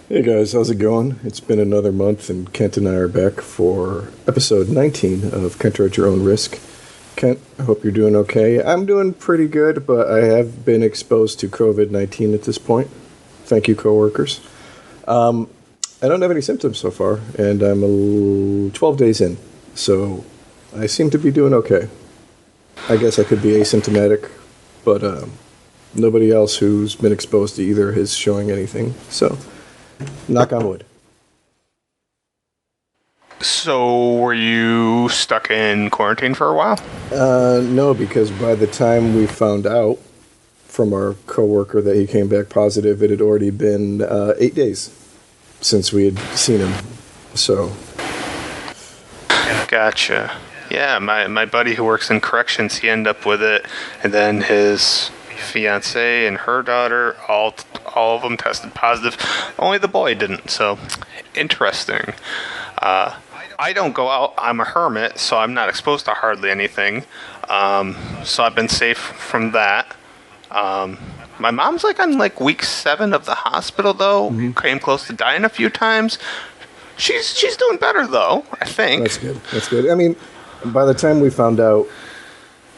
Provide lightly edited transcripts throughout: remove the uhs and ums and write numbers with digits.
Hey guys, how's it going? It's been another month, and Kent and I are back for episode 19 of Kent at Your Own Risk. Kent, I hope you're doing okay. I'm doing pretty good, but I have been exposed to COVID-19 at this point. Thank you, coworkers. I don't have any symptoms so far, and I'm 12 days in, so I seem to be doing okay. I guess I could be asymptomatic, but nobody else who's been exposed to either is showing anything, so knock on wood. So, were you stuck in quarantine for a while? No, because by the time we found out from our coworker that he came back positive, it had already been 8 days since we had seen him. So, Gotcha. Yeah, my buddy who works in corrections, he ended up with it, and then his fiance and her daughter, all of them tested positive. Only the boy didn't. So, interesting. I don't go out. I'm a hermit, so I'm not exposed to hardly anything. So I've been safe from that. My mom's on week 7 of the hospital though. Mm-hmm. Came close to dying a few times. She's doing better though, I think. That's good. That's good. I mean, by the time we found out,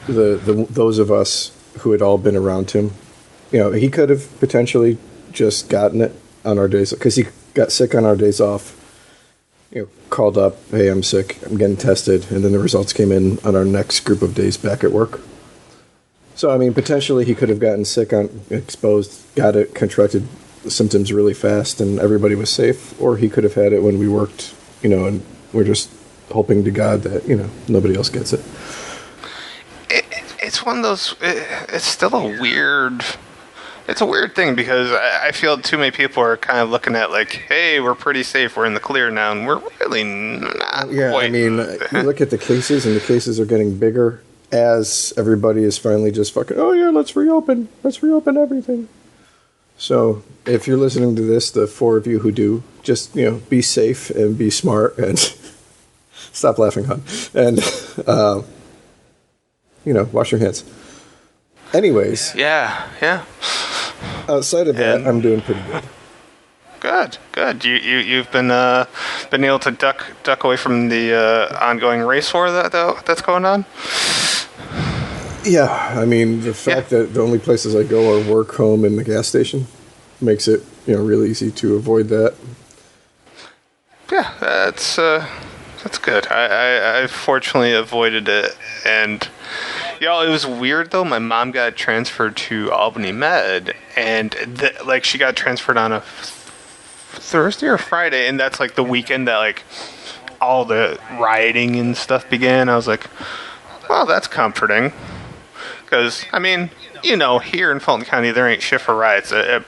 those of us who had all been around him, he could have potentially just gotten it on our days, because he got sick on our days off. Called up, hey, I'm sick, I'm getting tested, and then the results came in on our next group of days back at work. So, I mean, potentially he could have gotten sick, exposed, got it, contracted the symptoms really fast, and everybody was safe, or he could have had it when we worked, and we're just hoping to God that, nobody else gets it. It's one of those, it's still a weird... It's a weird thing because I feel too many people are kind of looking at hey, we're pretty safe, we're in the clear now, and we're really not. Yeah, quite. I mean, you look at the cases, and the cases are getting bigger as everybody is finally just fucking, oh yeah, let's reopen everything. So if you're listening to this, the 4 of you who do, just, be safe and be smart and stop laughing, hon. And, wash your hands. Anyways. Yeah. Outside of that, I'm doing pretty good. Good. You've been able to duck away from the ongoing race war that's going on. Yeah, I mean, the fact that the only places I go are work, home, and the gas station makes it really easy to avoid that. Yeah, that's good. I fortunately avoided it, and it was weird though. My mom got transferred to Albany Med, and she got transferred on a Thursday or Friday, and that's the weekend that all the rioting and stuff began. I was like, well, that's comforting, because I mean, here in Fulton County there ain't shit for riots. At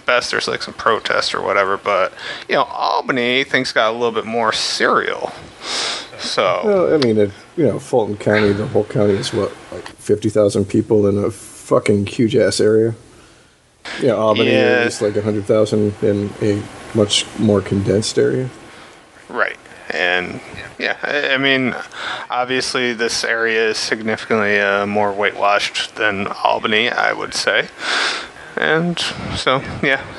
best there's some protests or whatever, but Albany things got a little bit more serial. So, well, I mean, Fulton County, the whole county is 50,000 people in a fucking huge ass area. Albany is 100,000 in a much more condensed area. Right. And I mean, obviously this area is significantly more whitewashed than Albany, I would say. And so,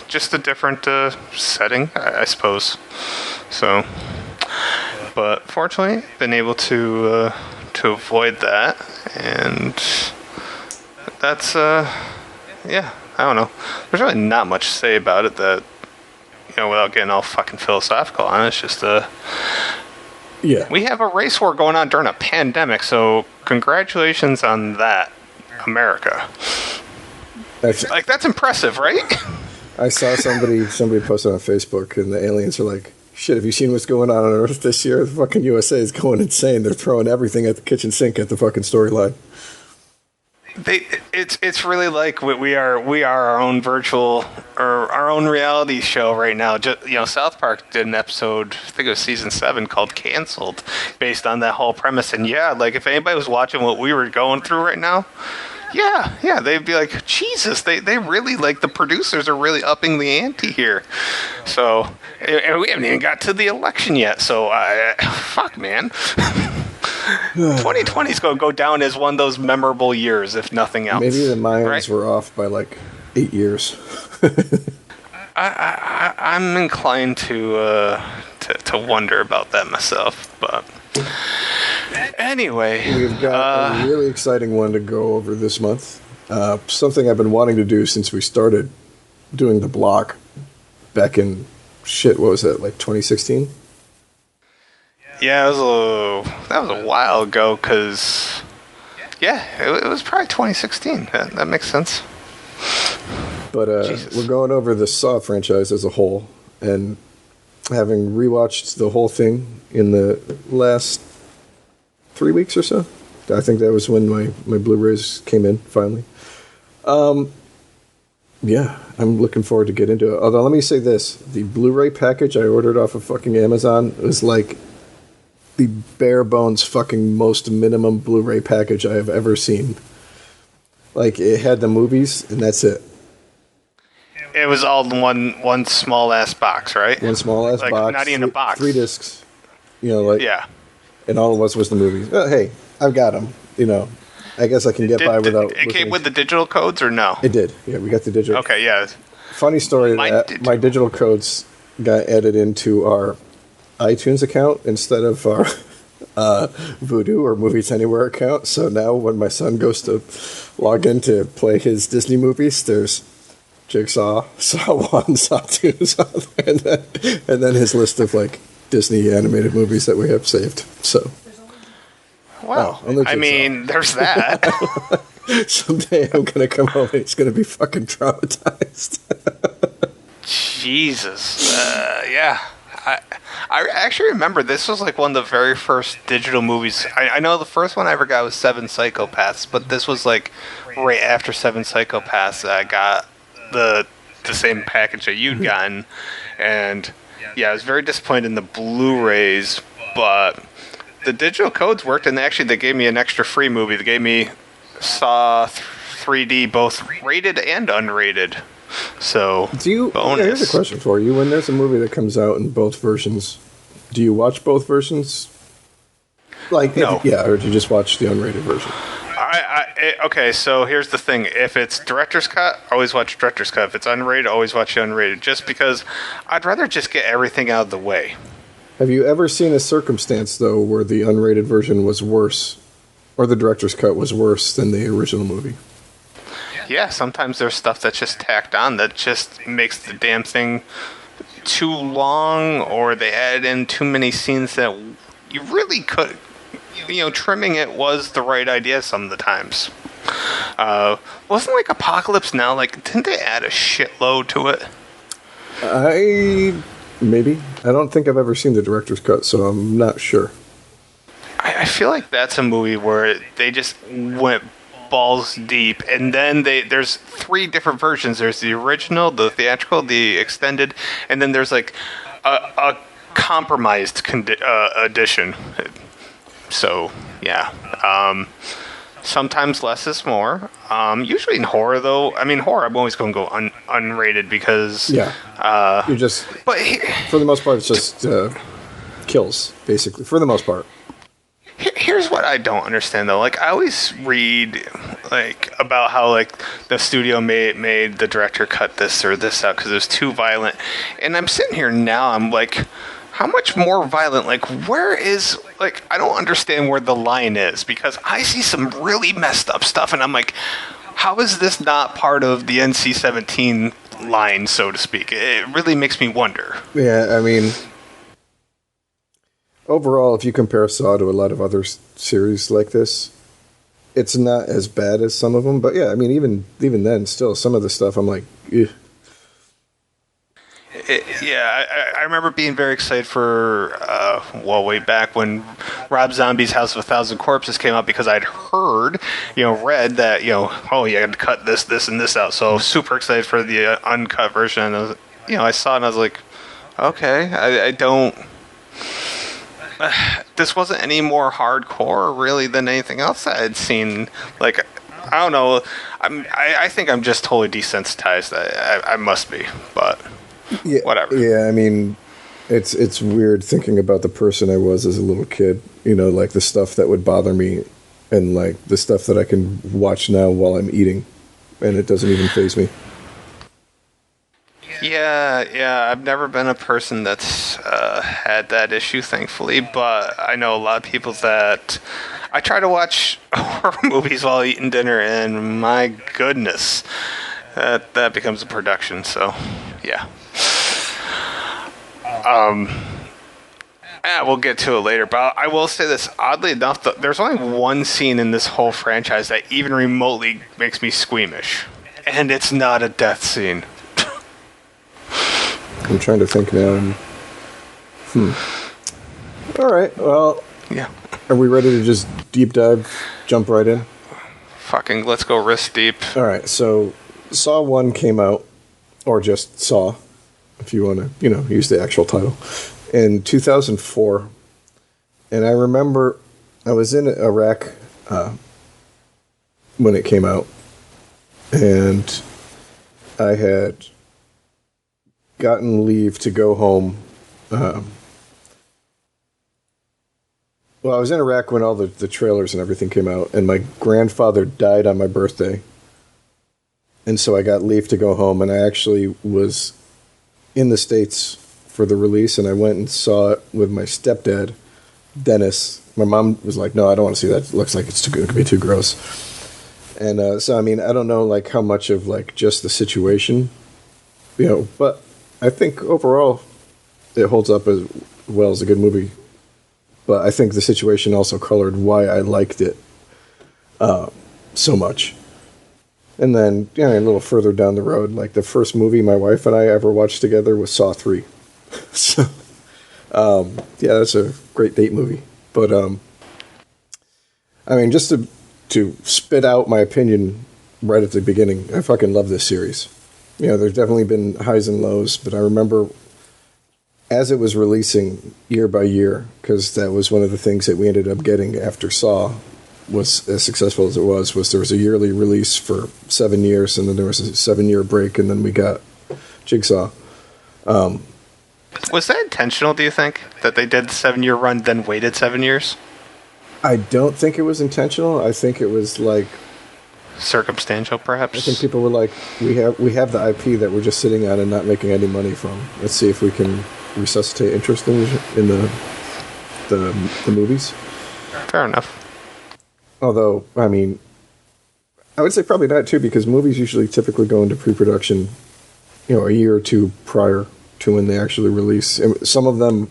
just a different setting, I suppose. So, but fortunately, been able to avoid that, and that's I don't know. There's really not much to say about it that without getting all fucking philosophical on it. It's just we have a race war going on during a pandemic, so congratulations on that, America. That's impressive, right? I saw somebody posted on Facebook, and the aliens are like, shit, have you seen what's going on Earth this year? The fucking USA is going insane. They're throwing everything at the kitchen sink at the fucking storyline. It's really we are our own virtual or our own reality show right now. Just, South Park did an episode, I think it was season 7, called "Canceled," based on that whole premise. And if anybody was watching what we were going through right now, yeah, they'd be like, Jesus, they really, the producers are really upping the ante here. So, and we haven't even got to the election yet, so, fuck, man. 2020 is going to go down as one of those memorable years, if nothing else. Maybe the Mayans were off by 8 years. I'm inclined to wonder about that myself, but anyway, We've got a really exciting one to go over this month. Something I've been wanting to do since we started doing the block back in, what was that, like 2016? yeah, that was a while ago, because, yeah, it was probably 2016. That makes sense. But we're going over the Saw franchise as a whole, and having rewatched the whole thing in the last 3 weeks or so. I think that was when my Blu-rays came in, finally. Yeah, I'm looking forward to get into it. Although, let me say this. The Blu-ray package I ordered off of fucking Amazon was like the bare bones fucking most minimum Blu-ray package I have ever seen. Like, it had the movies, and that's it. It was all in one small ass box, right? One small ass like, box. Not even a box. 3 discs. You know, like... Yeah. And all it was the movies. Hey, I've got them. You know, I guess I can get by without... It came with the digital codes, or no? It did. Yeah, we got the digital. Okay, yeah. Funny story, my digital codes got added into our iTunes account instead of our Vudu or Movies Anywhere account. So now when my son goes to log in to play his Disney movies, there's Jigsaw, Saw 1, Saw 2, Saw 3, and then his list of like Disney animated movies that we have saved. So, well, I mean, there's that. Someday I'm gonna come home and he's gonna be fucking traumatized. Jesus, yeah. I actually remember this was like one of the very first digital movies. I know the first one I ever got was Seven Psychopaths, but this was like right after Seven Psychopaths that I got the same package that you'd gotten, and yeah, I was very disappointed in the Blu-rays, but the digital codes worked, and actually they gave me an extra free movie. They gave me Saw 3D, both rated and unrated. So, bonus. Here's a question for you. When there's a movie that comes out in both versions, do you watch both versions? Like, no. Or do you just watch the unrated version? Okay, so here's the thing. If it's director's cut, always watch director's cut. If it's unrated, always watch the unrated. Just because I'd rather just get everything out of the way. Have you ever seen a circumstance, though, where the unrated version was worse, or the director's cut was worse than the original movie? Yeah, sometimes there's stuff that's just tacked on that just makes the damn thing too long, or they added in too many scenes that you really could... trimming it was the right idea some of the times. Wasn't like Apocalypse Now, like, didn't they add a shitload to it? Maybe. I don't think I've ever seen the director's cut, so I'm not sure. I feel like that's a movie where they just went balls deep, and then there's 3 different versions. There's the original, the theatrical, the extended, and then there's like a compromised edition. So, yeah. Sometimes less is more. Usually in horror, though. I mean, horror, I'm always going to go unrated because... Yeah. You're just... But for the most part, it's just kills, basically. For the most part. Here's what I don't understand, though. Like, I always read, like, about how, like, the studio made the director cut this or this out because it was too violent. And I'm sitting here now, I'm like... How much more violent? Like, where is... Like, I don't understand where the line is, because I see some really messed up stuff, and I'm like, how is this not part of the NC-17 line, so to speak? It really makes me wonder. Yeah, I mean... Overall, if you compare Saw to a lot of other series like this, it's not as bad as some of them, but yeah, I mean, even then, still, some of the stuff, I'm like, ugh. I remember being very excited for, way back when Rob Zombie's House of a Thousand Corpses came out, because I'd heard, read that, you had to cut this, and this out. So I was super excited for the uncut version. And I saw it and I was like, okay, I don't... this wasn't any more hardcore, really, than anything else I had seen. Like, I don't know. I think I'm just totally desensitized. I must be, but... Yeah, whatever. Yeah, I mean, it's weird thinking about the person I was as a little kid. Like the stuff that would bother me, and like the stuff that I can watch now while I'm eating, and it doesn't even faze me. Yeah. I've never been a person that's had that issue, thankfully, but I know a lot of people that. I try to watch horror movies while eating dinner, and my goodness, that becomes a production. So, yeah. Yeah, we'll get to it later, but I will say this. Oddly enough, there's only one scene in this whole franchise that even remotely makes me squeamish, and it's not a death scene. I'm trying to think now. All right. Well, Yeah. are we ready to just deep dive, jump right in? Fucking let's go wrist deep. All right. So, Saw 1 came out, or just Saw, if you want to, use the actual title, in 2004. And I remember I was in Iraq when it came out, and I had gotten leave to go home. Well, I was in Iraq when all the trailers and everything came out, and my grandfather died on my birthday. And so I got leave to go home, and I actually was in the States for the release, and I went and saw it with my stepdad, Dennis. My mom was like, no, I don't want to see that. It looks like it's going to be too gross. And so, I mean, I don't know, like, how much of, like, just the situation, but I think overall it holds up as well as a good movie. But I think the situation also colored why I liked it so much. And then, a little further down the road, like the first movie my wife and I ever watched together was Saw 3. So, that's a great date movie. But, I mean, just to spit out my opinion right at the beginning, I fucking love this series. There's definitely been highs and lows, but I remember as it was releasing year by year, because that was one of the things that we ended up getting after Saw was as successful as it was there was a yearly release for 7 years, and then there was a 7-year break, and then we got Jigsaw. Was that intentional, do you think? That they did the 7-year run, then waited 7 years? I don't think it was intentional. I think it was like Circumstantial, perhaps? I think people were like, we have the IP that we're just sitting on and not making any money from. Let's see if we can resuscitate interest in the movies. Fair enough. Although, I mean, I would say probably not too, because movies usually typically go into pre-production, a year or two prior to when they actually release. And some of them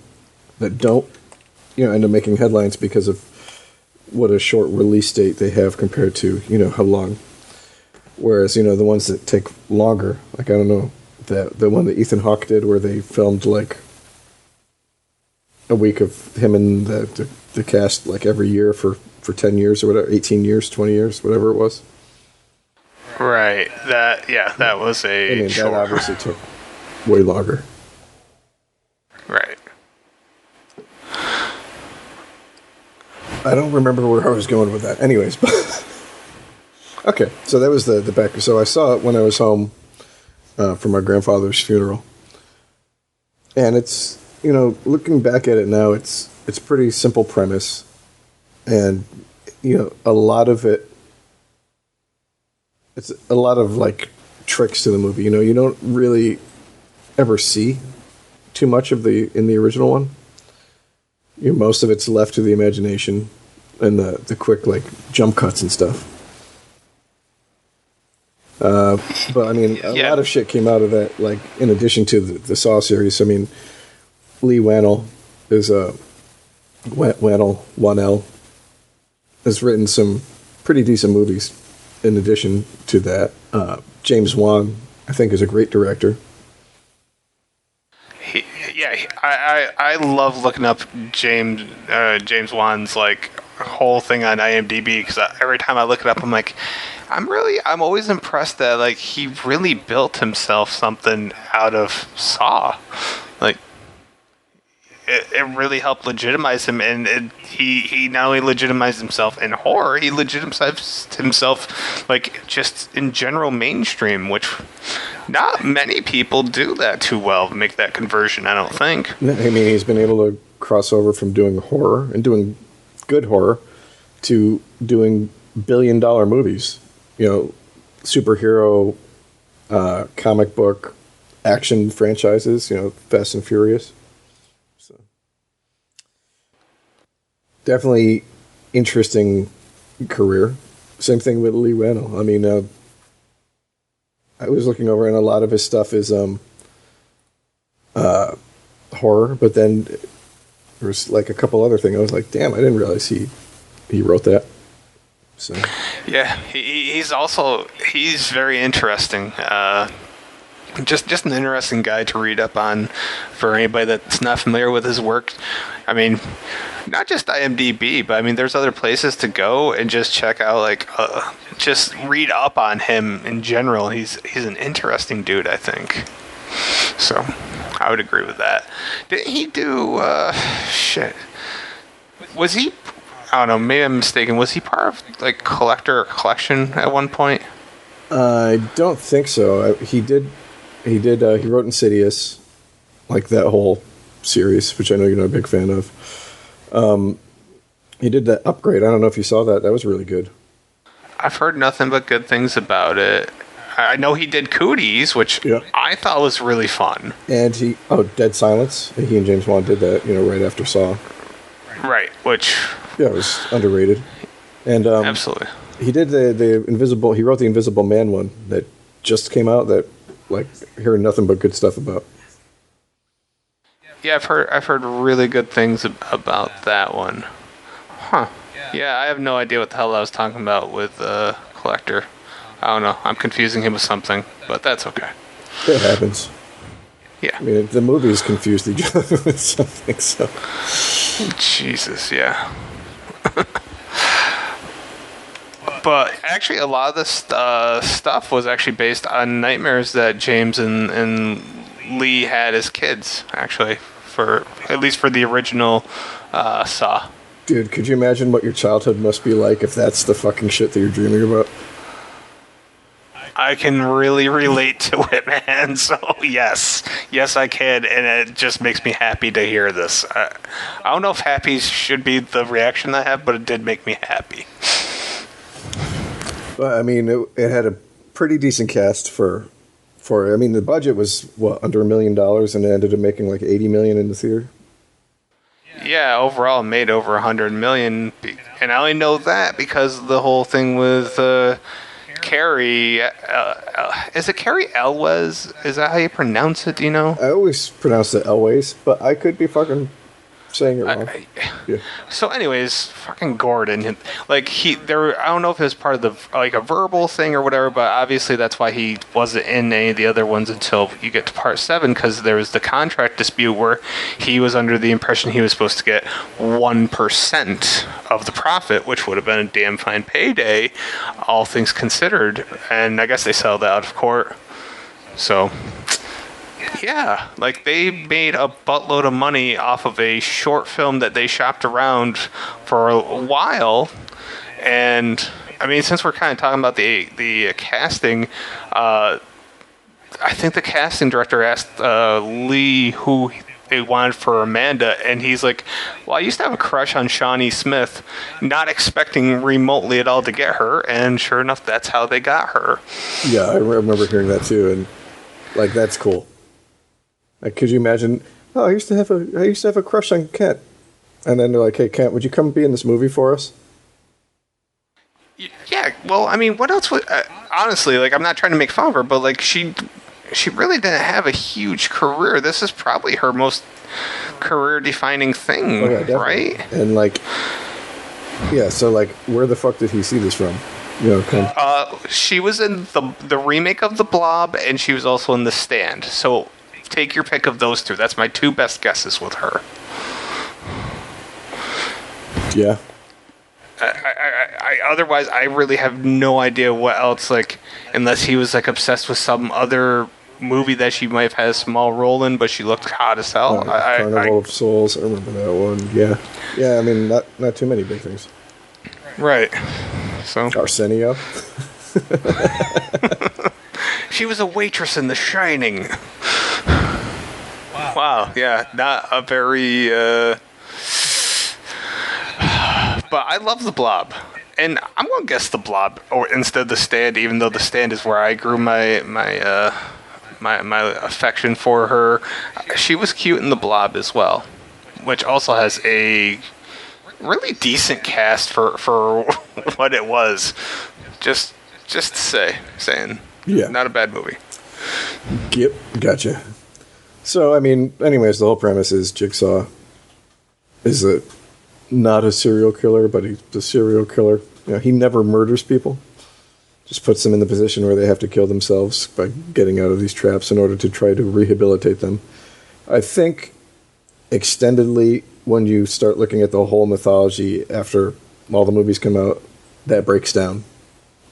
that don't, end up making headlines because of what a short release date they have compared to, how long. Whereas, the ones that take longer, like, I don't know, the one that Ethan Hawke did where they filmed, like, a week of him and the cast, like, every year for 10 years or whatever, 18 years, 20 years, whatever it was. Right. That was a that obviously took way longer. Right. I don't remember where I was going with that. Anyways, but okay, so that was the back. So I saw it when I was home for my grandfather's funeral. And it's, looking back at it now, it's pretty simple premise. And, a lot of it, it's a lot of, like, tricks to the movie. You don't really ever see too much in the original one. Most of it's left to the imagination and the quick, like, jump cuts and stuff. But, I mean, a lot of shit came out of that, like, in addition to the Saw series. I mean, Lee Wannell is Wannell, 1L, has written some pretty decent movies in addition to that. James Wan, I think, is a great director. I love looking up James Wan's, like, whole thing on IMDb, because every time I look it up, I'm like, I'm always impressed that, like, he really built himself something out of Saw. Like, it really helped legitimize him, and he not only legitimized himself in horror, he legitimized himself, like, just in general mainstream, which not many people do that too well, make that conversion, I don't think. I mean, he's been able to cross over from doing horror and doing good horror to doing billion-dollar movies. Superhero, comic book, action franchises, Fast and Furious. So definitely interesting career. Same thing with Lee Rennell. I mean, I was looking over, and a lot of his stuff is horror, but then there's like a couple other things. I was like, damn, I didn't realize he wrote that. So yeah, he's very interesting. Just an interesting guy to read up on for anybody that's not familiar with his work. I mean, not just IMDb, but I mean, there's other places to go and just check out, like, just read up on him in general. He's an interesting dude, I think. So, I would agree with that. Didn't he do, shit. Was he, I don't know, maybe I'm mistaken, was he part of, like, Collector or Collection at one point? I don't think so. He wrote Insidious, like that whole series, which I know you're not a big fan of. He did that Upgrade. I don't know if you saw that. That was really good. I've heard nothing but good things about it. I know he did Cooties, which I thought was really fun. And Dead Silence. He and James Wan did that, right after Saw. Right, which... Yeah, it was underrated. And absolutely. He did the Invisible... He wrote the Invisible Man one that just came out that, like, hearing nothing but good stuff about. Yeah, I've heard really good things about that one. Huh. Yeah, I have no idea what the hell I was talking about with Collector. I don't know. I'm confusing him with something, but that's okay. It happens. Yeah. I mean, the movies confused each other with something, so... Jesus, yeah. But actually, a lot of this stuff was actually based on nightmares that James and Lee had as kids, actually, at least for the original Saw. Dude, could you imagine what your childhood must be like if that's the fucking shit that you're dreaming about? I can really relate to it, man. So, yes, I can, and it just makes me happy to hear this. I don't know if happy should be the reaction I have, but it did make me happy. Well, I mean, it had a pretty decent cast for. I mean, the budget was under $1 million, and it ended up making like $80 million in the theater. Yeah, overall, it made over $100 million, and I only know that because the whole thing with Carrie. Is it Carrie Elwes? Is that how you pronounce it? Do you know? I always pronounce it Elwes, but I could be fucking saying it wrong. Yeah. So, anyways, fucking Gordon, like I don't know if it was part of the like a verbal thing or whatever, but obviously that's why he wasn't in any of the other ones until you get to part 7, because there was the contract dispute where he was under the impression he was supposed to get 1% of the profit, which would have been a damn fine payday, all things considered, and I guess they settled out of court. So. Yeah, like they made a buttload of money off of a short film that they shopped around for a while. And I mean, since we're kind of talking about the casting, I think the casting director asked Lee who they wanted for Amanda, and he's like, well, I used to have a crush on Shawnee Smith, not expecting remotely at all to get her, and sure enough, that's how they got her. Yeah, I remember hearing that too, and like that's cool. Like, could you imagine? Oh, I used to have a crush on Kent, and then they're like, "Hey, Kent, would you come be in this movie for us?" Yeah. Well, I mean, what else would? Honestly, like, I'm not trying to make fun of her, but like, she really didn't have a huge career. This is probably her most career-defining thing, right? And like, yeah. So like, where the fuck did he see this from? She was in the remake of The Blob, and she was also in The Stand. So. Take your pick of those two. That's my two best guesses with her. Yeah. I otherwise, I really have no idea what else, like, unless he was, like, obsessed with some other movie that she might have had a small role in, but she looked hot as hell. Carnival of Souls. I remember that one. Yeah. Yeah, I mean, not too many big things. Right. So. Arsenio. She was a waitress in The Shining. Wow, yeah, not a very, but I love The Blob, and I'm going to guess The Blob, or instead The Stand, even though The Stand is where I grew my my affection for her. She was cute in The Blob as well, which also has a really decent cast for what it was. Just saying. Yeah. Not a bad movie. Yep, gotcha. So, I mean, anyways, the whole premise is Jigsaw is not a serial killer, but he's a serial killer. You know, he never murders people. Just puts them in the position where they have to kill themselves by getting out of these traps in order to try to rehabilitate them. I think, extendedly, when you start looking at the whole mythology after all the movies come out, that breaks down.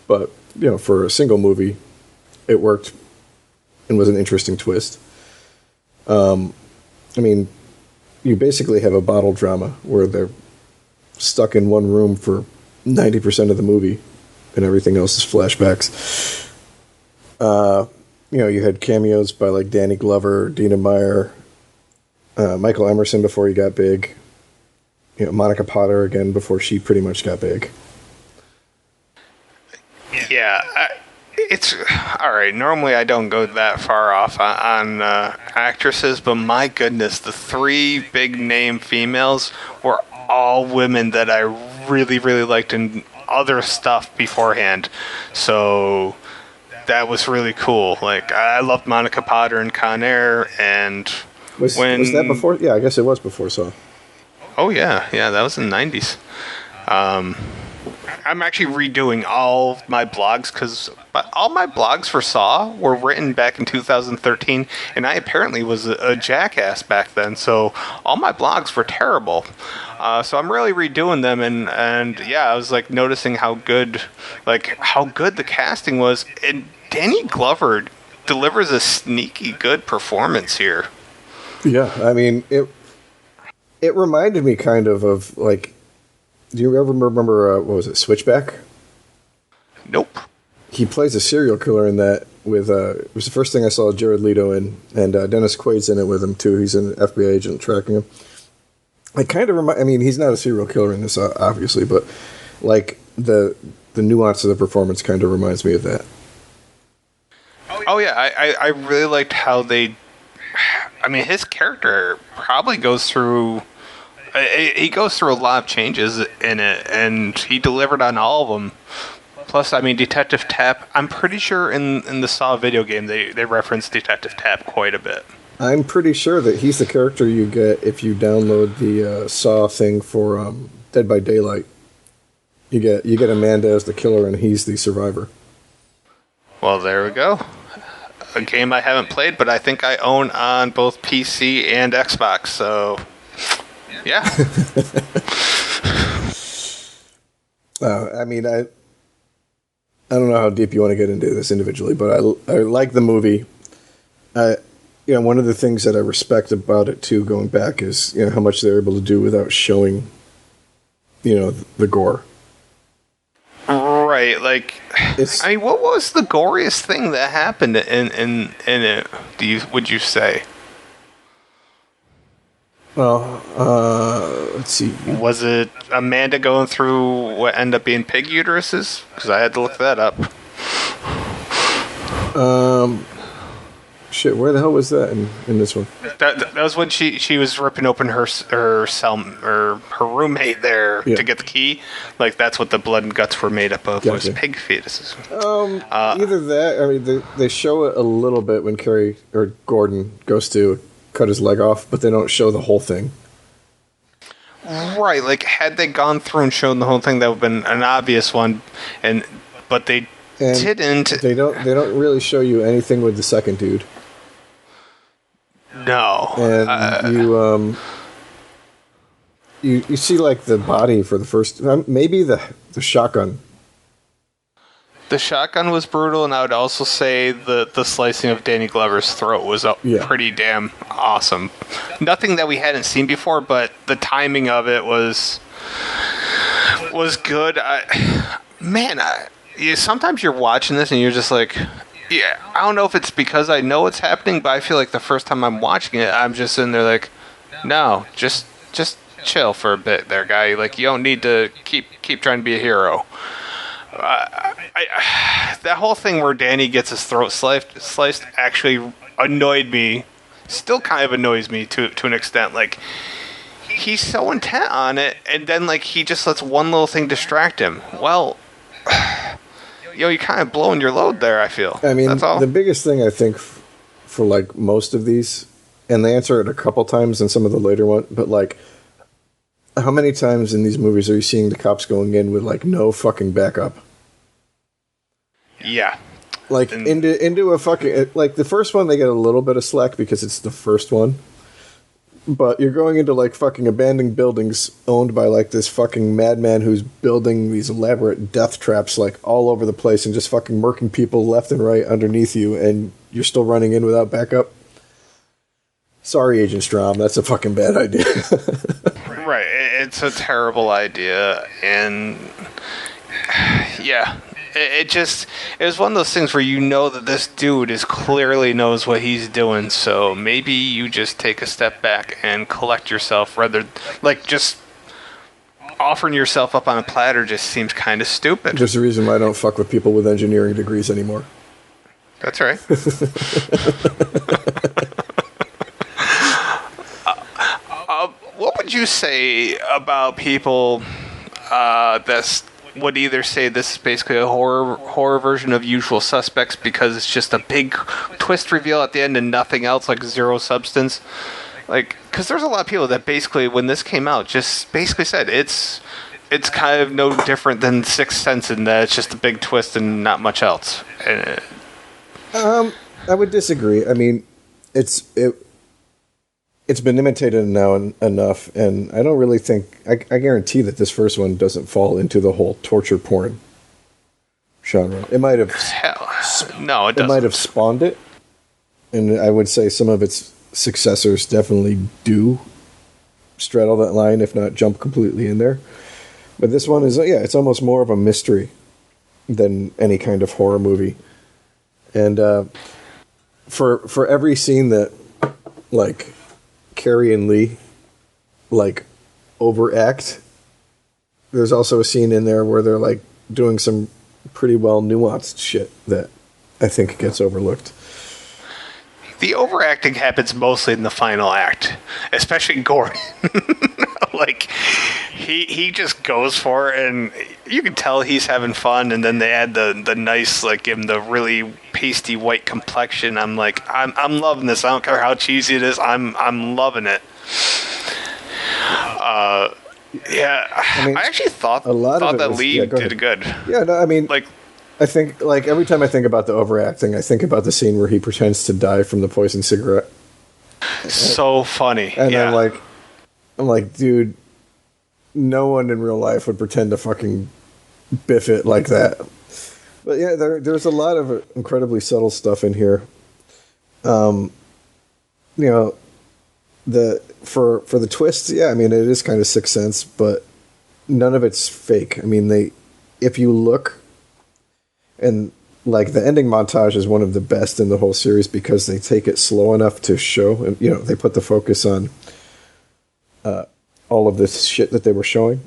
But, you know, for a single movie, it worked and was an interesting twist. I mean, you basically have a bottle drama where they're stuck in one room for 90% of the movie and everything else is flashbacks. You know, you had cameos by like Danny Glover, Dina Meyer, Michael Emerson before he got big. You know, Monica Potter again before she pretty much got big. Yeah, it's all right. Normally, I don't go that far off on actresses, but my goodness, the three big name females were all women that I really, really liked in other stuff beforehand. So that was really cool. Like, I loved Monica Potter in Con Air, and was that before? Yeah, I guess it was before Saw. Oh yeah, that was in the 90s. I'm actually redoing all my blogs because all my blogs for Saw were written back in 2013, and I apparently was a jackass back then, so all my blogs were terrible. So I'm really redoing them, and yeah, I was like noticing how good the casting was, and Danny Glover delivers a sneaky good performance here. Yeah, I mean it reminded me kind of like. Do you ever remember, what was it, Switchback? Nope. He plays a serial killer in that with, it was the first thing I saw Jared Leto in, and Dennis Quaid's in it with him, too. He's an FBI agent tracking him. It kind of I mean, he's not a serial killer in this, obviously, but, like, the nuance of the performance kind of reminds me of that. Oh, yeah, I really liked how they... I mean, his character probably goes through... He goes through a lot of changes in it, and he delivered on all of them. Plus, I mean, Detective Tapp, I'm pretty sure in the Saw video game they reference Detective Tapp quite a bit. I'm pretty sure that he's the character you get if you download the Saw thing for Dead by Daylight. You get Amanda as the killer, and he's the survivor. Well, there we go. A game I haven't played, but I think I own on both PC and Xbox, so... Yeah. I mean, I don't know how deep you want to get into this individually, but I like the movie. One of the things that I respect about it too, going back, is how much they're able to do without showing, the gore. Right, like, I mean, what was the goriest thing that happened in it? Would you say? Well, let's see. Was it Amanda going through what ended up being pig uteruses? Because I had to look that up. Shit, where the hell was that in this one? That was when she was ripping open her cell, or her roommate there to get the key. Like, that's what the blood and guts were made up of, was pig fetuses. Either that, I mean, they show it a little bit when Carrie or Gordon goes to cut his leg off, but they don't show the whole thing. Right, like, had they gone through and shown the whole thing, that would have been an obvious one, but they didn't. They don't really show you anything with the second dude. No. And you see, like, the body for the first... maybe the shotgun. The shotgun was brutal, and I would also say the slicing of Danny Glover's throat was pretty damn awesome. Nothing that we hadn't seen before, but the timing of it was good. Sometimes you're watching this and you're just like... Yeah, I don't know if it's because I know what's happening, but I feel like the first time I'm watching it, I'm just sitting there like, no, just chill for a bit there, guy. Like, you don't need to keep trying to be a hero. That whole thing where Danny gets his throat sliced actually annoyed me. Still kind of annoys me to an extent. Like, he's so intent on it, and then like he just lets one little thing distract him. Well, you're kind of blowing your load there, I feel. I mean, that's all. The biggest thing I think for like most of these, and they answer it a couple times in some of the later ones, but like, how many times in these movies are you seeing the cops going in with like no fucking backup? Yeah. Like into a fucking, like the first one they get a little bit of slack because it's the first one. But you're going into like fucking abandoned buildings owned by like this fucking madman who's building these elaborate death traps like all over the place and just fucking murking people left and right underneath you, and you're still running in without backup. Sorry, Agent Strom, that's a fucking bad idea. Right, it's a terrible idea, and yeah. It was one of those things where you know that this dude is clearly knows what he's doing, so maybe you just take a step back and collect yourself rather, like, just offering yourself up on a platter just seems kind of stupid. Just the reason why I don't fuck with people with engineering degrees anymore. That's right. What would you say about people that would either say this is basically a horror version of Usual Suspects because it's just a big twist reveal at the end and nothing else, like zero substance? Like, because there's a lot of people that basically, when this came out, just basically said it's kind of no different than Sixth Sense in that it's just a big twist and not much else. I would disagree. I mean, it's been imitated now enough, and I don't really think I guarantee that this first one doesn't fall into the whole torture porn genre. It might have. No, it doesn't. It might have spawned it, and I would say some of its successors definitely do straddle that line, if not jump completely in there. But this one is, it's almost more of a mystery than any kind of horror movie. And for every scene that, like, Carrie and Lee, like, overact, there's also a scene in there where they're, like, doing some pretty well nuanced shit that I think gets overlooked. The overacting happens mostly in the final act, especially Gordon. Like, he just goes for it, and you can tell he's having fun, and then they add the nice, like, give him the really pasty white complexion. I'm like, I'm loving this. I don't care how cheesy it is. I'm loving it. Yeah, I mean, I actually thought that Lee did good. Yeah, no, I mean, like, I think, like, every time I think about the overacting, I think about the scene where he pretends to die from the poisoned cigarette. So funny. And yeah. I'm like, dude, no one in real life would pretend to fucking biff it like that. But yeah, there's a lot of incredibly subtle stuff in here. You know, for the twists, yeah, I mean, it is kind of Sixth Sense, but none of it's fake. I mean, if you look, and like the ending montage is one of the best in the whole series because they take it slow enough to show, and they put the focus on all of this shit that they were showing.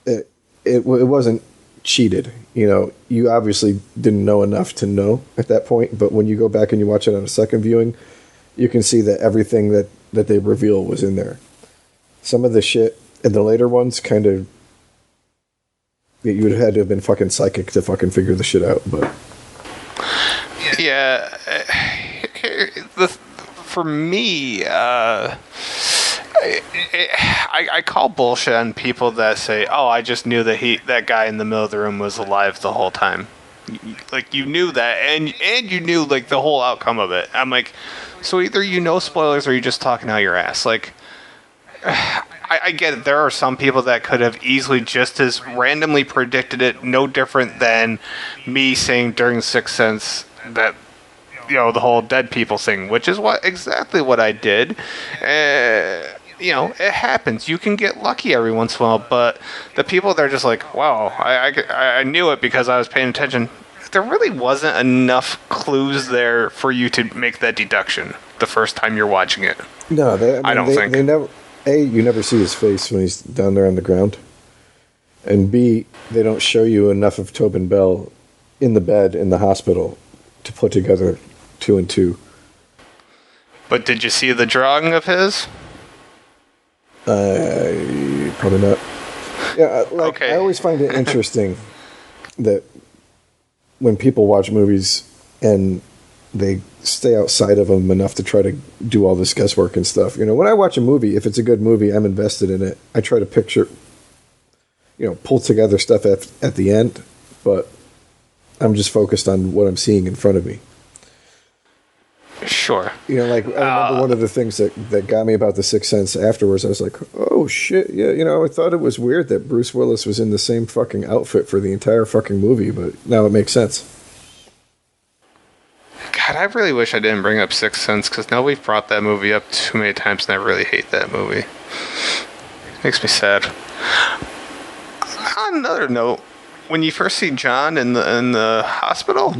It wasn't cheated. You obviously didn't know enough to know at that point, but when you go back and you watch it on a second viewing, you can see that everything that they reveal was in there. Some of the shit in the later ones kind of, you would have had to have been fucking psychic to fucking figure the shit out, but yeah, for me, I call bullshit on people that say, "Oh, I just knew that guy in the middle of the room was alive the whole time." Like, you knew that, and you knew, like, the whole outcome of it. I'm like, so either you know spoilers or you're just talking out your ass. Like, I get it. There are some people that could have easily just as randomly predicted it, no different than me saying during Sixth Sense that, the whole dead people thing, which is exactly what I did. It happens. You can get lucky every once in a while, but the people that are just like, wow, I knew it because I was paying attention. There really wasn't enough clues there for you to make that deduction the first time you're watching it. No, I don't think. They never. You never see his face when he's down there on the ground. and B, they don't show you enough of Tobin Bell in the bed in the hospital to put together 2 and 2. But did you see the drawing of his? Probably not. Yeah, Okay. I always find it interesting that when people watch movies and they stay outside of them enough to try to do all this guesswork and stuff. When I watch a movie, if it's a good movie, I'm invested in it. I try to picture, pull together stuff at the end, but I'm just focused on what I'm seeing in front of me. Sure. I remember one of the things that got me about The Sixth Sense afterwards, I was like, oh shit, yeah, I thought it was weird that Bruce Willis was in the same fucking outfit for the entire fucking movie, but now it makes sense. God, I really wish I didn't bring up Sixth Sense, because now we've brought that movie up too many times, and I really hate that movie. Makes me sad. On another note, when you first see John in the hospital,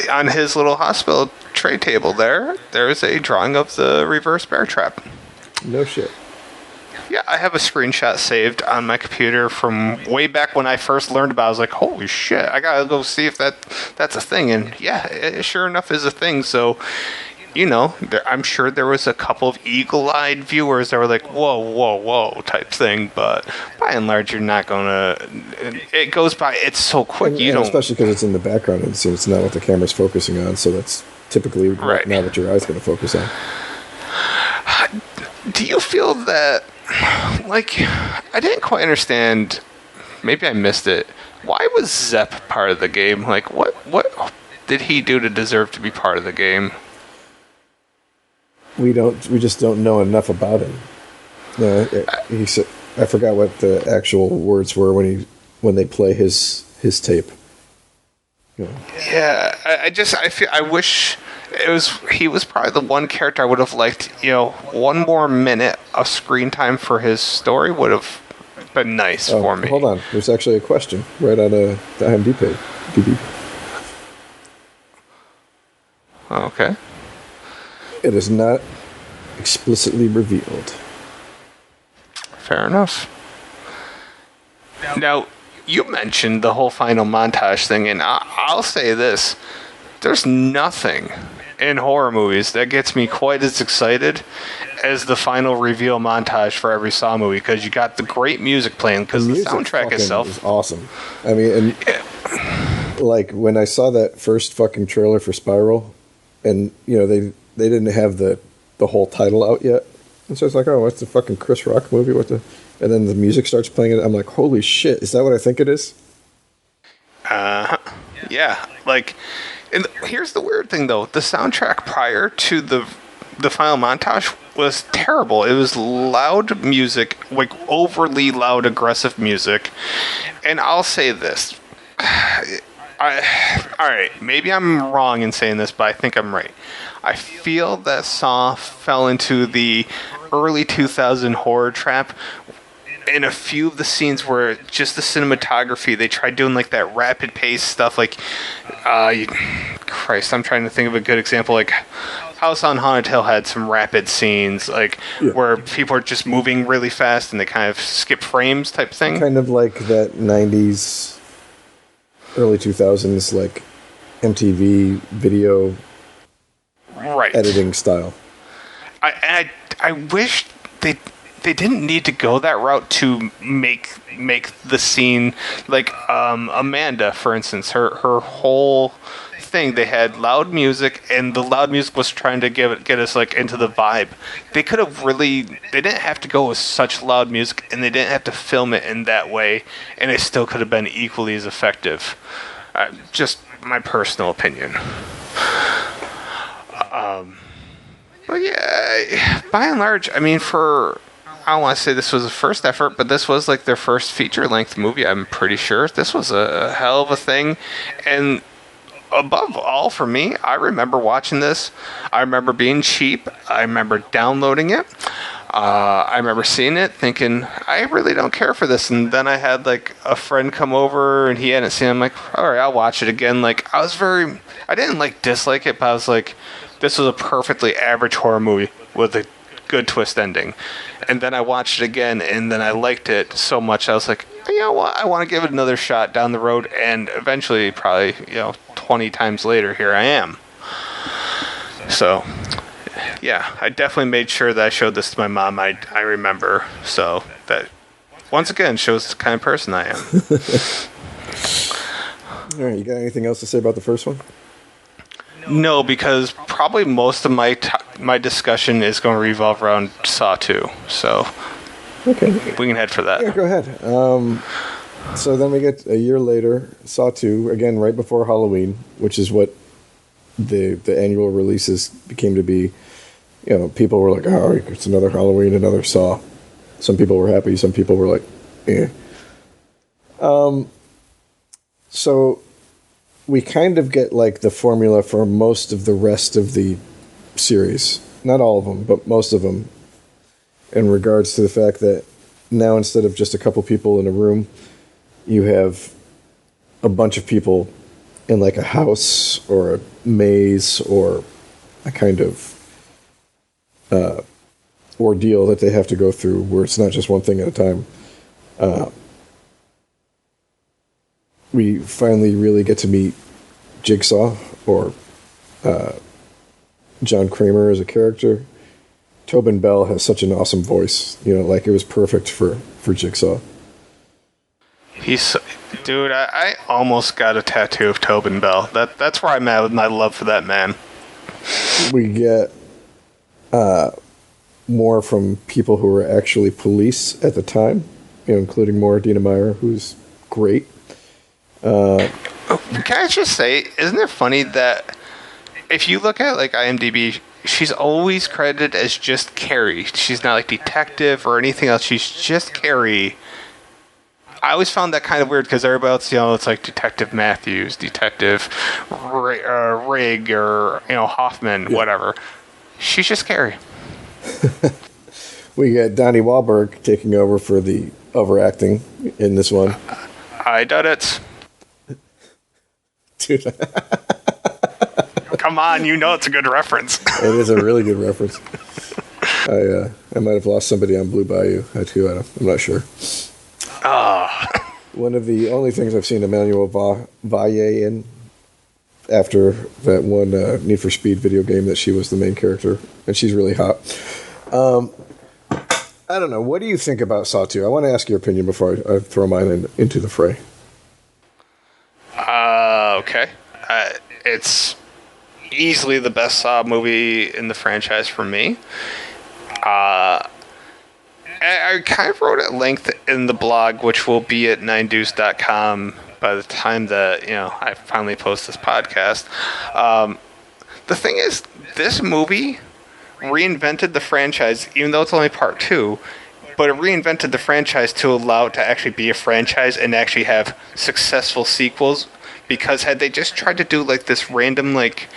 on his little hospital tray table there is a drawing of the reverse bear trap. No shit. Yeah, I have a screenshot saved on my computer from way back when I first learned about it. I was like, holy shit, I gotta go see if that's a thing. And yeah, it sure enough is a thing. So, I'm sure there was a couple of eagle-eyed viewers that were like, whoa, whoa, whoa type thing. But by and large, you're not gonna... It goes by, it's so quick. And especially because it's in the background and it's not what the camera's focusing on. So that's typically right now what your eye's going to focus on. Do you feel that... I didn't quite understand. Maybe I missed it. Why was Zepp part of the game? What did he do to deserve to be part of the game? We just don't know enough about him. He said, I forgot what the actual words were when they play his tape. Yeah, I wish he was probably the one character I would have liked. One more minute of screen time for his story would have been nice for me. Hold on, there's actually a question right on the IMDb page. DB. Okay. It is not explicitly revealed. Fair enough. Now, you mentioned the whole final montage thing, and I'll say this. There's nothing in horror movies that gets me quite as excited as the final reveal montage for every Saw movie, because you got the great music playing, because the soundtrack itself is awesome. I mean, and when I saw that first fucking trailer for Spiral, and they didn't have the whole title out yet, and so it's like, oh, what's the fucking Chris Rock movie? And then the music starts playing, and I'm like, holy shit, is that what I think it is? Yeah, and here's the weird thing, though. The soundtrack prior to the final montage was terrible. It was loud music, overly loud, aggressive music. And I'll say this. All right, maybe I'm wrong in saying this, but I think I'm right. I feel that Saw fell into the early 2000 horror trap in a few of the scenes where just the cinematography, they tried doing that rapid pace stuff. Christ, I'm trying to think of a good example. House on Haunted Hill had some rapid scenes, where people are just moving really fast and they kind of skip frames type thing. Kind of like that 90s, early 2000s, MTV video editing style. I wish they didn't need to go that route to make the scene Amanda, for instance, her whole thing. They had loud music, and the loud music was trying to get us into the vibe. They could have they didn't have to go with such loud music, and they didn't have to film it in that way, and it still could have been equally as effective. Just my personal opinion. But yeah, by and large, I mean, I don't want to say this was the first effort, but this was their first feature-length movie, I'm pretty sure. This was a hell of a thing. And above all, for me, I remember watching this. I remember being cheap. I remember downloading it. I remember seeing it, thinking, I really don't care for this. And then I had a friend come over, and he hadn't seen it. I'm like, all right, I'll watch it again. I didn't dislike it, but I was like, this was a perfectly average horror movie with a good twist ending. And then I watched it again, and then I liked it so much, I was like, you know what, I want to give it another shot down the road, and eventually, probably, 20 times later, here I am. So, yeah, I definitely made sure that I showed this to my mom. I remember, so that once again shows the kind of person I am. All right, you got anything else to say about the first one? No, because probably most of my discussion is going to revolve around Saw 2. So, okay, we can head for that. Yeah, go ahead. So then we get a year later, Saw 2, again right before Halloween, which is what the annual releases became to be. People were like, oh, it's another Halloween, another Saw. Some people were happy, some people were like, eh. So we kind of get like the formula for most of the rest of the series. Not all of them, but most of them. In regards to the fact that now instead of just a couple people in a room, you have a bunch of people in like a house or a maze or a kind of ordeal that they have to go through where it's not just one thing at a time. We finally really get to meet Jigsaw, or John Kramer as a character. Tobin Bell has such an awesome voice. Like it was perfect for Jigsaw. Dude, I almost got a tattoo of Tobin Bell. That's where I'm at with my love for that man. We get more from people who were actually police at the time, including Maura Dina Meyer, who's great. Can I just say, isn't it funny that if you look at like IMDb, she's always credited as just Carrie. She's not like detective or anything else. She's just Carrie. I always found that kind of weird because everybody else, it's like Detective Matthews, Detective Rigg, or Hoffman, yeah. Whatever. She's just Carrie. We got Donnie Wahlberg taking over for the overacting in this one. I did it. Dude. Come on, it's a good reference. It is a really good reference. I might have lost somebody on Blue Bayou. I'm not sure. One of the only things I've seen Emmanuel Valle in after that one Need for Speed video game that she was the main character, and she's really hot. I don't know. What do you think about Saw 2? I want to ask your opinion before I throw mine into the fray. Okay. It's easily the best Saw movie in the franchise for me. I kind of wrote at length in the blog, which will be at 9deuce.com by the time that I finally post this podcast. The thing is, this movie reinvented the franchise, even though it's only part 2. But it reinvented the franchise to allow it to actually be a franchise and actually have successful sequels. Because had they just tried to do like this random like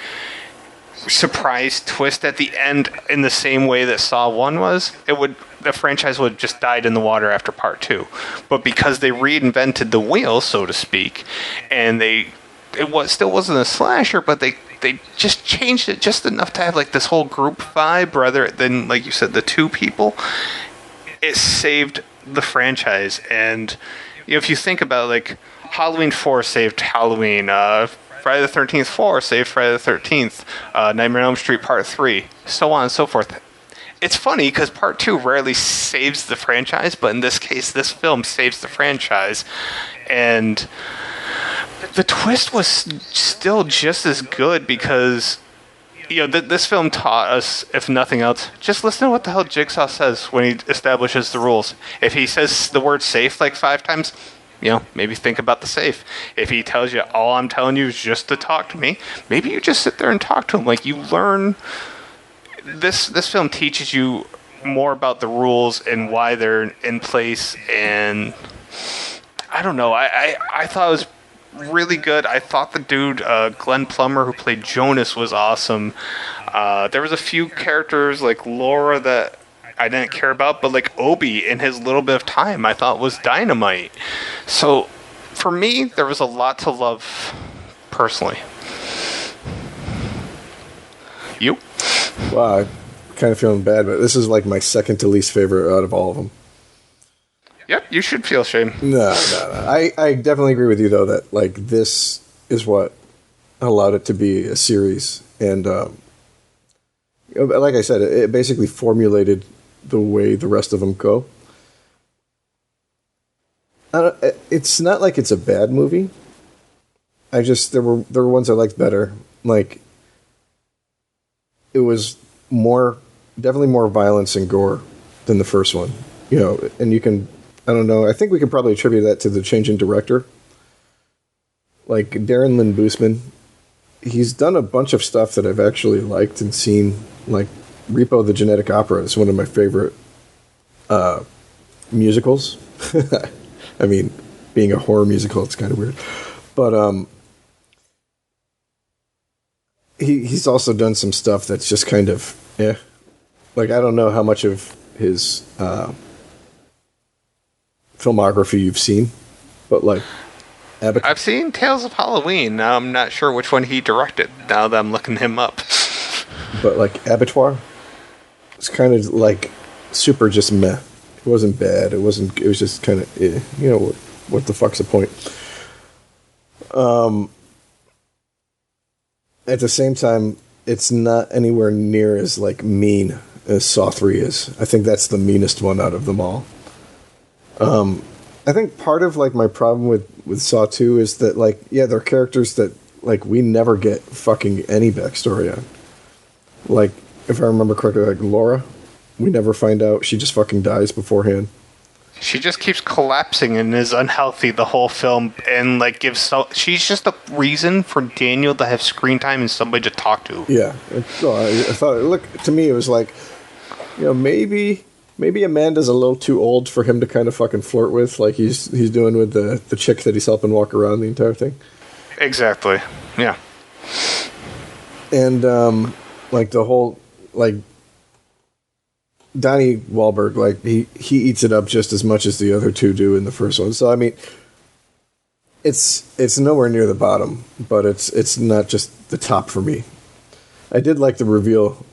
surprise twist at the end in the same way that Saw 1 was, the franchise would have just died in the water after part 2. But because they reinvented the wheel, so to speak, and still wasn't a slasher, but they just changed it just enough to have like this whole group vibe rather than, like you said, the two people. It saved the franchise. And if you think about like Halloween 4 saved Halloween, Friday the 13th 4 saved Friday the 13th, Nightmare on Elm Street Part 3, so on and so forth. It's funny because Part 2 rarely saves the franchise, but in this case, this film saves the franchise. And the twist was still just as good because this film taught us, if nothing else, just listen to what the hell Jigsaw says when he establishes the rules. If he says the word safe like 5 times, maybe think about the safe. If he tells you, all I'm telling you is just to talk to me, maybe you just sit there and talk to him. Like, you learn. This film teaches you more about the rules and why they're in place. And I don't know. I thought it was really good. I thought the dude, Glenn Plummer, who played Jonas, was awesome. There was a few characters like Laura that I didn't care about, but like Obi in his little bit of time I thought was dynamite. So for me, there was a lot to love personally. You? Wow, I'm kind of feeling bad, but this is like my second to least favorite out of all of them. Yep, you should feel shame. No. I definitely agree with you though that like this is what allowed it to be a series, and like I said, it basically formulated the way the rest of them go. It's not like it's a bad movie. I just there were ones I liked better. Like it was definitely more violence and gore than the first one. You know, and you can I don't know. I think we could probably attribute that to the change in director. Like Darren Lynn Bousman, he's done a bunch of stuff that I've actually liked and seen. Like Repo the Genetic Opera is one of my favorite musicals. I mean, being a horror musical, it's kind of weird. But he's also done some stuff that's just kind of, Like, I don't know how much of his filmography you've seen, but, like, I've seen Tales of Halloween. Now I'm not sure which one he directed, now that I'm looking him up. But, like, Abattoir, it's kind of, like, super just meh. It wasn't bad. It was just kind of, you know, what the fuck's the point? At the same time, it's not anywhere near as, like, mean as Saw 3 is. I think that's the meanest one out of them all. I think part of, like, my problem with Saw 2 is that, like, yeah, there are characters that, like, we never get fucking any backstory on. Like, if I remember correctly, like, Laura, we never find out. She just fucking dies beforehand. She just keeps collapsing and is unhealthy the whole film, and like she's just a reason for Daniel to have screen time and somebody to talk to. Yeah, I thought. Look, to me, it was like, you know, maybe Amanda's a little too old for him to kind of fucking flirt with, like he's doing with the chick that he's helping walk around the entire thing. Exactly. Yeah. And like the whole like. Donnie Wahlberg, like he eats it up just as much as the other two do in the first one. So I mean, it's nowhere near the bottom, but it's not just the top for me. I did like the reveal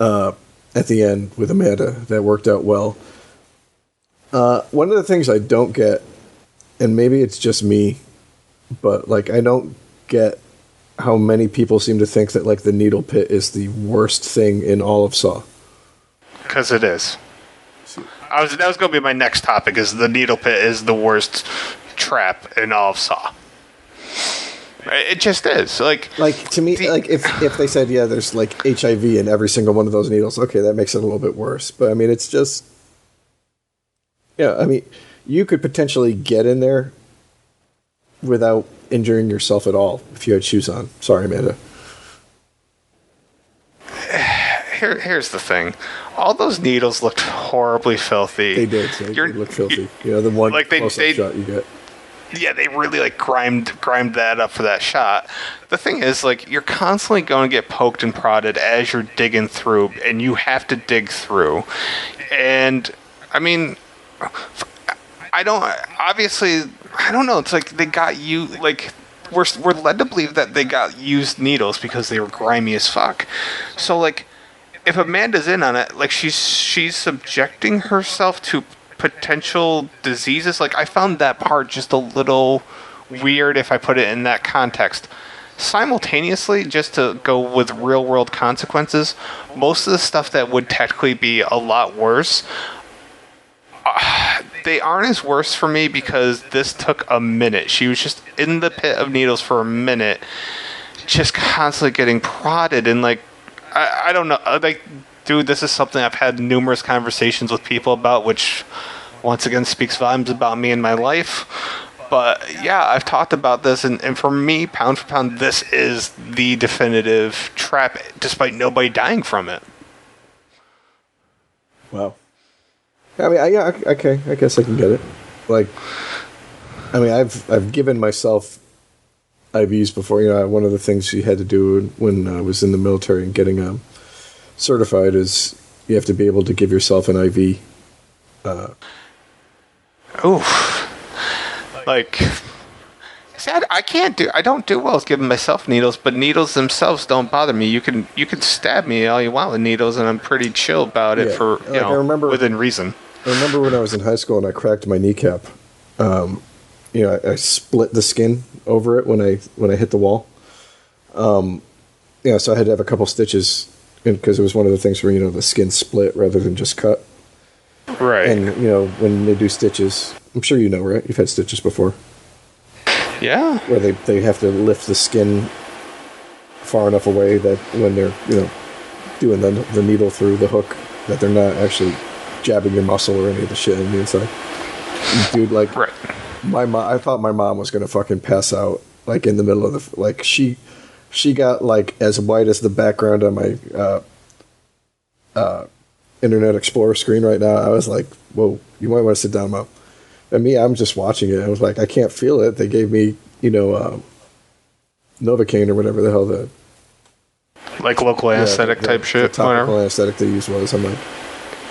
at the end with Amanda. That worked out well. One of the things I don't get, and maybe it's just me, but like I don't get how many people seem to think that like the needle pit is the worst thing in all of Saw. Because it is. That was going to be my next topic, is the needle pit is the worst trap in all of Saw. It just is. Like to me, like if they said, yeah, there's like HIV in every single one of those needles, okay, that makes it a little bit worse. But I mean, it's just, yeah, I mean, you could potentially get in there without injuring yourself at all if you had shoes on. Sorry, Amanda. Here's the thing. All those needles looked horribly filthy. They did. They looked filthy. You know, the one like close-up shot you get. Yeah, they really like grimed that up for that shot. The thing is, like, you're constantly going to get poked and prodded as you're digging through, and you have to dig through. And I mean, I don't know. It's like they got you like. We're led to believe that they got used needles because they were grimy as fuck. So like, if Amanda's in on it, like she's subjecting herself to potential diseases. Like, I found that part just a little weird if I put it in that context. Simultaneously, just to go with real world consequences, most of the stuff that would technically be a lot worse, they aren't as worse for me because this took a minute. She was just in the pit of needles for a minute, just constantly getting prodded, and like, I don't know, like, dude, this is something I've had numerous conversations with people about, which once again speaks volumes about me and my life. But yeah, I've talked about this, and for me, pound for pound, this is the definitive trap, despite nobody dying from it. Wow. I mean, yeah, okay, I guess I can get it. Like, I mean, I've given myself IVs before. You know, one of the things you had to do when I was in the military and getting certified is you have to be able to give yourself an IV. Like, see, I don't do well with giving myself needles, but needles themselves don't bother me. You can stab me all you want with needles, and I'm pretty chill about it, for, you know, within reason. I remember when I was in high school and I cracked my kneecap. I split the skin over it when I hit the wall. So I had to have a couple stitches because it was one of the things where the skin split rather than just cut. Right. And when they do stitches, I'm sure right? You've had stitches before. Yeah. Where they have to lift the skin far enough away that when they're doing the needle through the hook, that they're not actually jabbing your muscle or any of the shit on the inside. Dude, like, right. I thought my mom was gonna fucking pass out, like, in the middle of she got, like, as white as the background on my Internet Explorer screen right now. I was like, whoa, you might want to sit down, Mom. And me, I'm just watching it. I was like, I can't feel it. They gave me, Novocaine or whatever the hell like local anesthetic type shit. The topical whatever. anesthetic they used was. I'm like,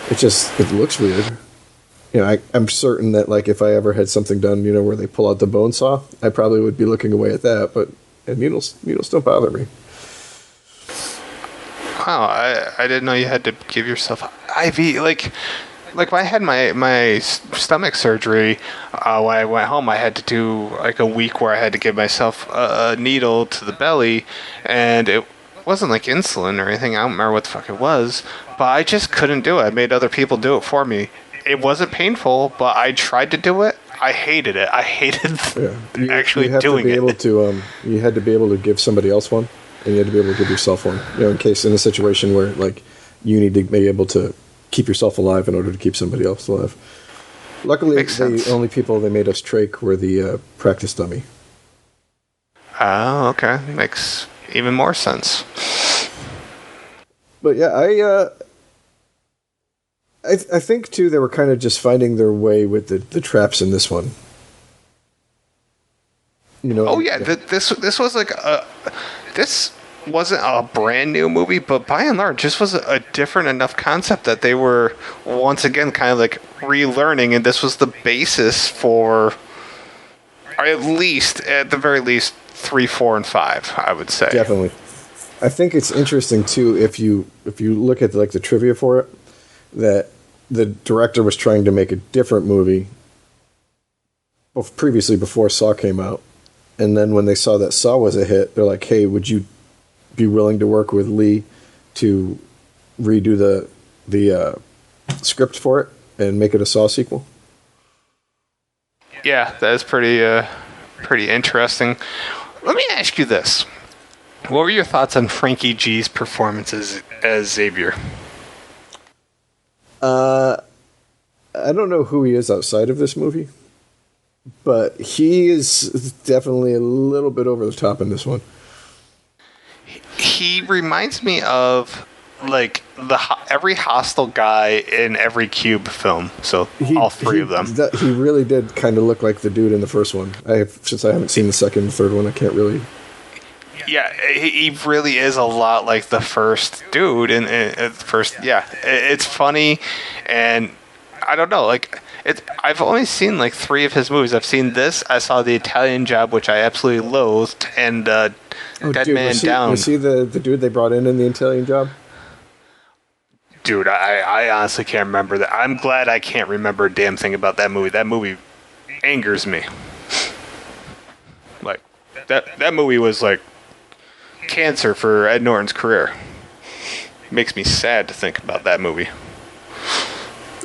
it looks weird. I'm certain that, like, if I ever had something done, where they pull out the bone saw, I probably would be looking away at that. But needles don't bother me. Wow, I didn't know you had to give yourself IV. Like when I had my stomach surgery, when I went home, I had to do like a week where I had to give myself a needle to the belly, and it wasn't like insulin or anything. I don't remember what the fuck it was, but I just couldn't do it. I made other people do it for me. It wasn't painful, but I tried to do it. I hated it. I hated actually doing it. You had to be able to give somebody else one, and you had to be able to give yourself one. In case in a situation where, like, you need to be able to keep yourself alive in order to keep somebody else alive. Luckily, the only people they made us trach were the practice dummy. Oh, okay. Makes even more sense. But yeah, I think too they were kind of just finding their way with the traps in this one. Oh yeah, this was like this wasn't a brand new movie, but by and large, this was a different enough concept that they were once again kind of like relearning, and this was the basis for at the very least 3, 4, and 5. I would say definitely. I think it's interesting too if you look at the trivia for it, that the director was trying to make a different movie previously before Saw came out, and then when they saw that Saw was a hit, they're like, "Hey, would you be willing to work with Lee to redo the script for it and make it a Saw sequel?" Yeah, that is pretty interesting. Let me ask you this: what were your thoughts on Frankie G's performance as Xavier? I don't know who he is outside of this movie, but he is definitely a little bit over the top in this one. He reminds me of like every hostile guy in every Cube film. So all three of them. He really did kind of look like the dude in the first one. Since I haven't seen the second and third one, I can't really. Yeah, he really is a lot like the first dude in the first. Yeah, it's funny, and I don't know. Like I've only seen like 3 of his movies. I've seen this. I saw The Italian Job, which I absolutely loathed, and Dead Man Down. Was he the dude they brought in The Italian Job? Dude, I honestly can't remember that. I'm glad I can't remember a damn thing about that movie. That movie angers me. Like that movie was like cancer for Ed Norton's career. Makes me sad to think about that movie.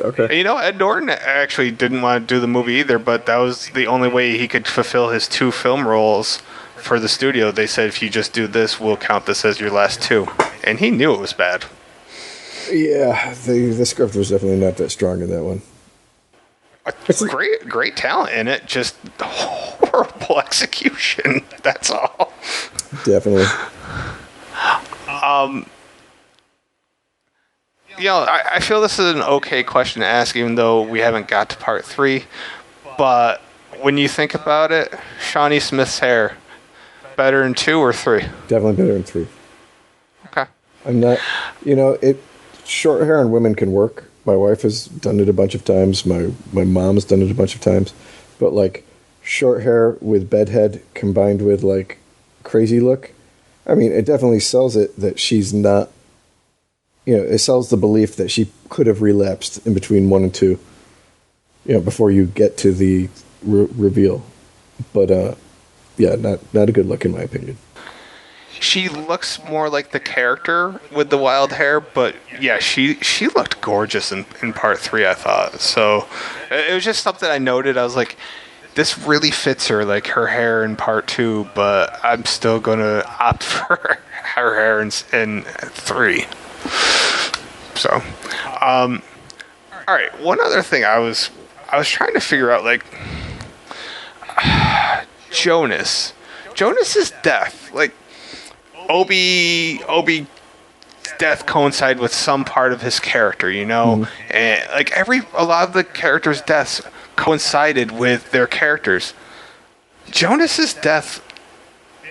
Okay. And Ed Norton actually didn't want to do the movie either, but that was the only way he could fulfill his 2 film roles for the studio. They said, if you just do this, we'll count this as your last 2. And he knew it was bad. Yeah, the script was definitely not that strong in that one. It's great talent in it, just horrible execution. That's all. Definitely. I feel this is an okay question to ask, even though we haven't got to part 3. But when you think about it, Shawnee Smith's hair, better in 2 or 3? Definitely better in 3. Okay. I'm not, short hair on women can work. My wife has done it a bunch of times. My mom's done it a bunch of times. But, like, short hair with bedhead combined with, like, crazy look, I mean, it definitely sells it that she's not, it sells the belief that she could have relapsed in between 1 and 2. before you get to the reveal. But yeah, not a good look in my opinion. She looks more like the character with the wild hair, but yeah, she looked gorgeous in part 3, I thought. So it was just something I noted. I was like, this really fits her, like her hair in part 2, but I'm still gonna opt for her hair in 3. So, all right. One other thing I was trying to figure out, like Jonas's death, like Obi's death coincide with some part of his character, and like a lot of the characters' deaths coincided with their characters. Jonas's death,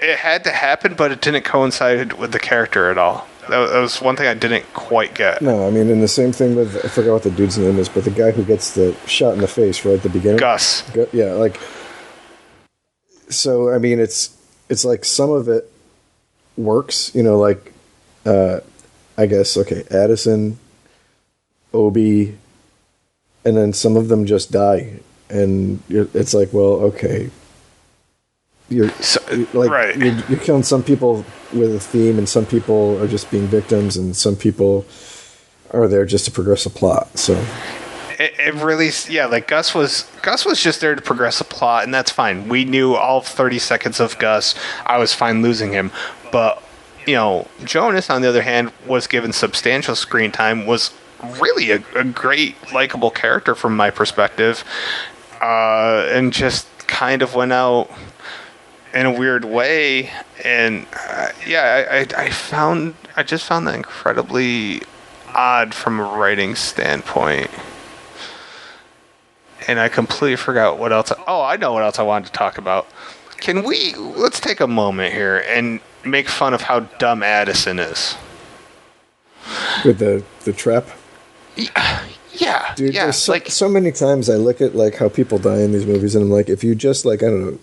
it had to happen, but it didn't coincide with the character at all. That was one thing I didn't quite get. No, I mean, and the same thing with, I forgot what the dude's name is, but the guy who gets the shot in the face right at the beginning. Gus. Yeah, like, so, I mean, it's like some of it works, like, I guess, okay, Addison, Obi, and then some of them just die. And it's like, well, okay. You're killing some people with a theme, and some people are just being victims, and some people are there just to progress a plot. So it really, yeah, like Gus was just there to progress a plot, and that's fine. We knew all 30 seconds of Gus. I was fine losing him, but Jonas, on the other hand, was given substantial screen time. Was really a great, likable character from my perspective, and just kind of went out in a weird way. And I just found that incredibly odd from a writing standpoint. And I completely forgot what else. I know what else I wanted to talk about. Let's take a moment here and make fun of how dumb Addison is. With the trap? Yeah. Dude, yeah. So many times I look at like how people die in these movies, and I'm like, if you just like, I don't know,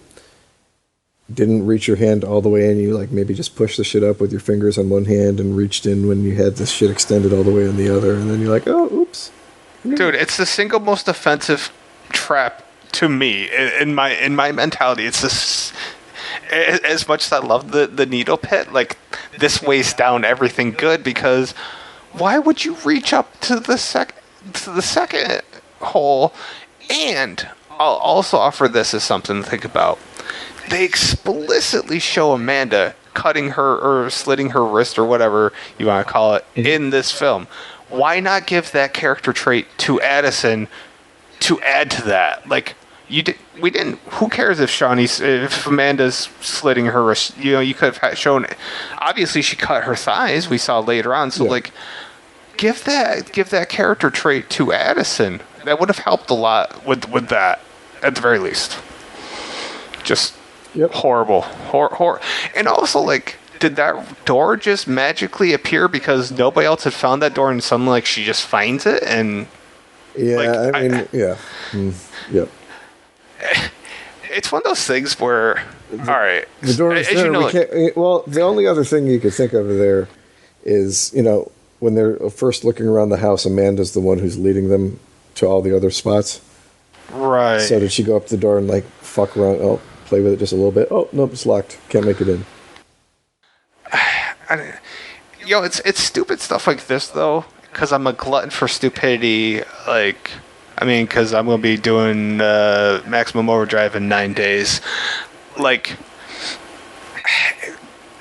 didn't reach your hand all the way in, you like maybe just push the shit up with your fingers on one hand and reached in when you had this shit extended all the way on the other, and then you're like, oh, oops. Dude, it's the single most offensive trap to me in my mentality. It's this, as much as I love the needle pit, like this weighs down everything good, because why would you reach up to the second hole? And I'll also offer this as something to think about. They explicitly show Amanda cutting her or slitting her wrist or whatever you want to call it in this film. Why not give that character trait to Addison to add to that? Like, we didn't. Who cares if Amanda's slitting her wrist? You could have shown. Obviously, she cut her thighs. We saw later on. So, like, give that character trait to Addison. That would have helped a lot with that, at the very least. Just horrible. And also, like, did that door just magically appear because nobody else had found that door, and suddenly, like, she just finds it? And it's one of those things where, all right, the door is there. Well, the only other thing you could think of there is, when they're first looking around the house, Amanda's the one who's leading them to all the other spots. Right. So did she go up the door and like fuck around? Oh, play with it just a little bit. Oh, nope, it's locked. Can't make it in. It's stupid stuff like this though, because I'm a glutton for stupidity. Like, I mean, because I'm going to be doing Maximum Overdrive in 9 days. Like,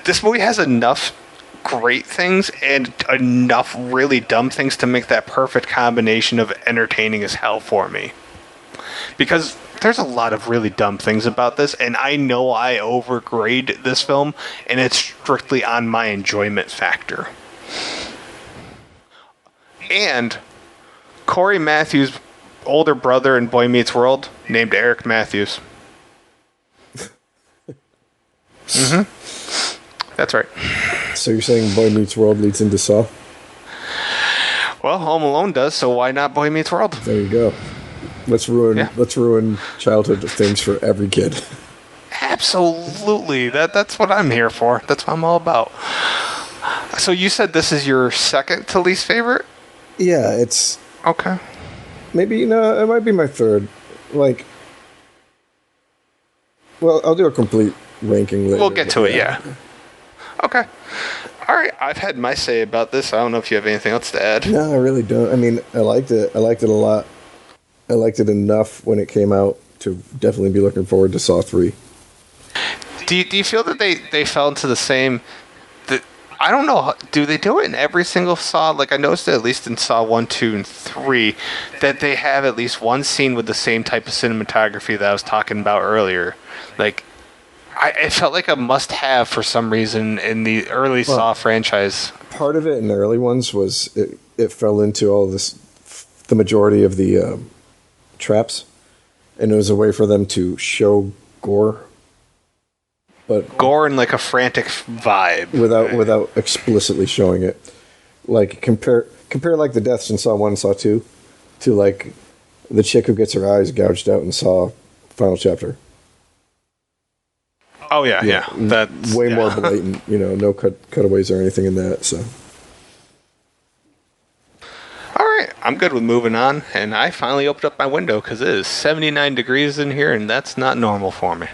this movie has enough great things and enough really dumb things to make that perfect combination of entertaining as hell for me. Because there's a lot of really dumb things about this, and I know I overgrade this film, and it's strictly on my enjoyment factor. And Corey Matthews' older brother in Boy Meets World named Eric Matthews. That's right. So you're saying Boy Meets World leads into Saw? Well, Home Alone does, so why not Boy Meets World? There you go. Let's ruin childhood things for every kid. Absolutely. That's what I'm here for. That's what I'm all about. So you said this is your second to least favorite? Yeah, it's... Okay. Maybe, it might be my third. Like, well, I'll do a complete ranking later. We'll get to it, yeah. Okay. All right, I've had my say about this. I don't know if you have anything else to add. No, I really don't. I mean, I liked it. I liked it a lot. I liked it enough when it came out to definitely be looking forward to Saw 3. Do you feel that they fell into the same... I don't know. Do they do it in every single Saw? Like, I noticed that at least in Saw 1, 2, and 3, that they have at least one scene with the same type of cinematography that I was talking about earlier. Like, it felt like a must-have for some reason in the early Saw franchise. Part of it in the early ones was it fell into all this, the majority of the traps, and it was a way for them to show gore. But gore and like a frantic vibe without explicitly showing it. Like compare like the deaths in Saw 1 and Saw 2 to like the chick who gets her eyes gouged out in Saw final chapter. Oh yeah. That's way more blatant, no cutaways or anything in that, so. All right, I'm good with moving on, and I finally opened up my window because it is 79 degrees in here, and that's not normal for me.